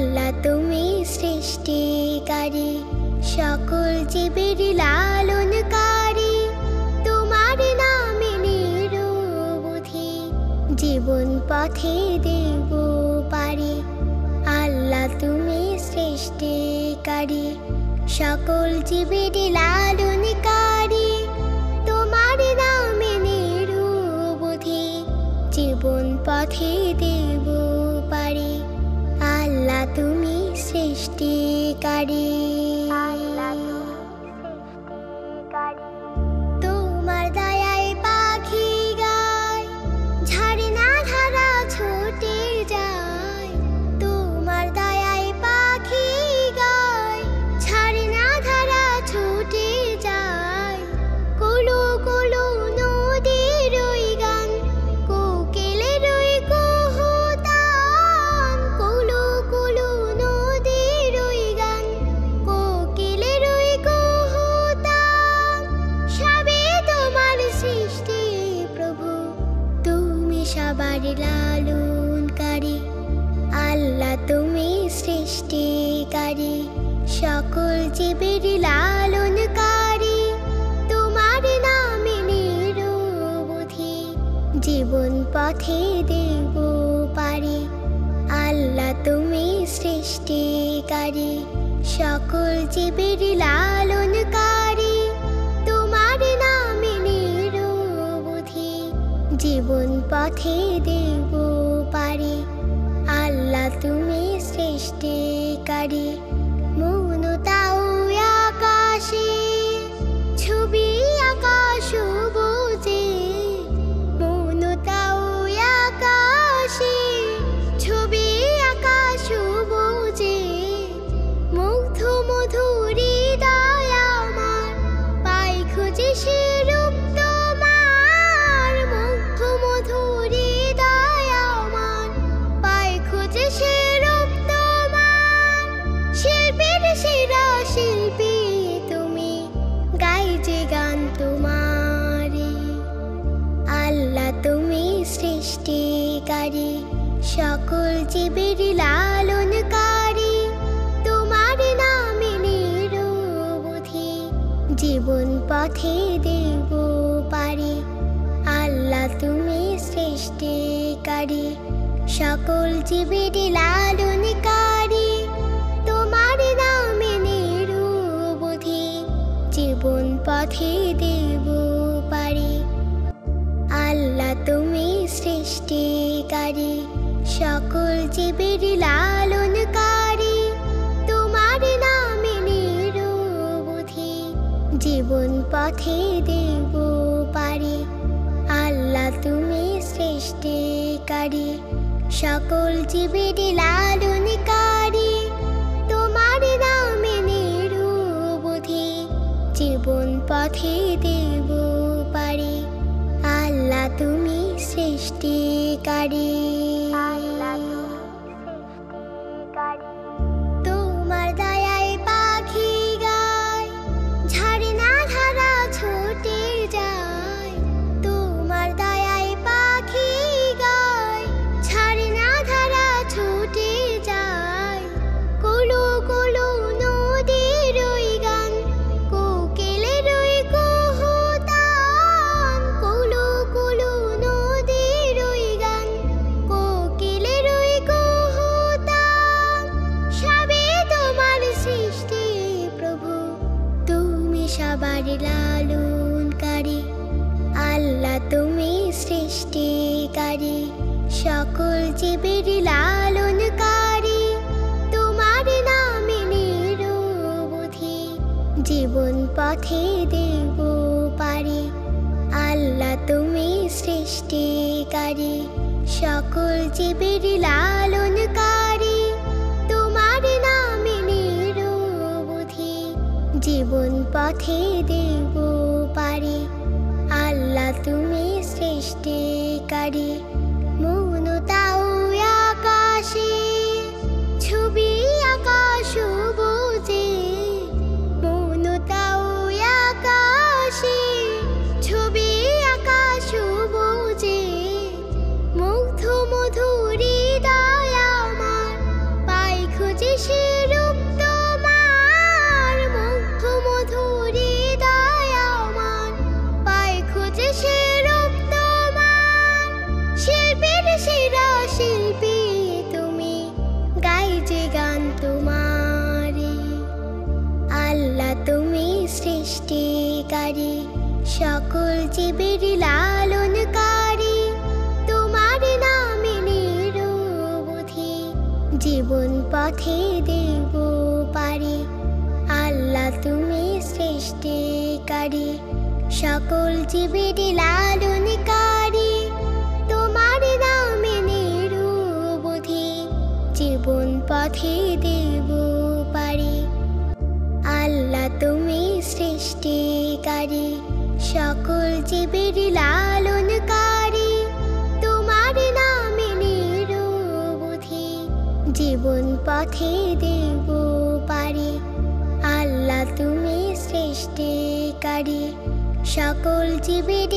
আল্লাহ তুমি সৃষ্টিকারী, সকল জীবের লালনকারী। তোমার নামে নিরবধি জীবন পথে দেব পারি। আল্লাহ তুমি সৃষ্টিকারী, সকল জীবের লালনকারী। তোমার নামে নিরবধি জীবন পথে দেব পারি। আল্লাহ তুমি সৃষ্টিকারী। তোমার দয়ায় পাখি গায়, ঝর্ণা ধারা ছুটে যায়। তোমার দয়ায় পাখি গায়, ঝর্ণা ধারা ছুটে যায়। কুলু কুলু নদীর ওই গান, কোকিলের ওই কুহুতান। কুলু কুলু নদীর ওই গান, কোকিলের ওই কুহুতান। সবই তোমার সৃষ্টি প্রভু, তুমি সবার লালনকারী। আল্লাহ তুমি সৃষ্টিকারী, সকল জীবের লালনকারী। তোমার নামে নিরবধি জীবন পথে দেব পারি। আল্লাহ তুমি সৃষ্টিকারী, সকল জীবের লালনকারী। তোমার নামে নিরবধি জীবন পথে দেব পারি। আল্লাহ তুমি সৃষ্টিকারী। মৌনতাও আকাশে, ছবি আকাশ বুঝে। মৌনতাও আকাশে, ছবি আকাশ বুঝে। মুগ্ধ মধুর হৃদয় আমার, পাই খুঁজে সে রূপ তোমার। মুগ্ধ মধুর হৃদয় আমার, পাই খুঁজে সে রূপ তোমার। শিল্পীর সেরা শিল্পী তুমি, গাই যে গান তোমারি। আল্লাহ তুমি সৃষ্টিকারী, সকল জীবের লালনকারী। তোমার নামে নিরবধি জীবন পথে দেব পারি। আল্লাহ তুমি সৃষ্টিকারী, সকল জীবের লালনকারী। তোমার নামে নিরবধি জীবন পথে দেব পারি। আল্লাহ তুমি সৃষ্টিকারী, সকল জীবের লালনকারী। তোমার নামে নিরবধি জীবন পথে দেব পারি। আল্লাহ তুমি সৃষ্টিকারী, সকল জীবের লালনকারী। তোমার নামে নিরবধি জীবন পথে দেব পারি। আল্লাহ তুমি সৃষ্টিকারী। তোমার দয়ায় পাখি গায়, ঝর্ণা ধারা ছুটে যায়। তোমার দয়ায় পাখি গায়, ঝর্ণা ধারা ছুটে যায়। কুলু কুলু নদীর ওই গান, কোকিলের ওই কুহুতান। কুলু কুলু নদীর ওই গান, কোকিলের ওই কুহুতান। সবই তোমার সৃষ্টি প্রভু, তুমি সবার লালনকারী। আল্লাহ তুমি সৃষ্টিকারী, সকল জীবের লালনকারী। তোমার নামে নিরবধি জীবন পথে দেব পারি। আল্লাহ তুমি সৃষ্টিকারী, সকল জীবের লালনকারী। তোমার নামে নিরবধি জীবন পথে দেব পারি। আল্লাহ তুমি সৃষ্টিকারী। মৌনতাও আকাশে, ছবি আকাশ বুঝে। মৌনতাও আকাশে, ছবি আকাশ বুঝে। মুগ্ধ মধুর হৃদয় আমার, পাই খুঁজে সৃষ্টিকারী সকল জীবের লালনকারী তোমার নামে নিরবধি জীবন পথে দেব পারি আল্লাহ তুমি সৃষ্টিকারী সকল জীবের লালনকারী তোমার নামে নিরবধি জীবন পথে দেব পারি আল্লাহ তুমি সৃষ্টিকারী সকল জীবের লালনকারী তোমার নামে নিরবধি জীবন পথে দেব পারি আল্লাহ তুমি সৃষ্টিকারী সকল জীবের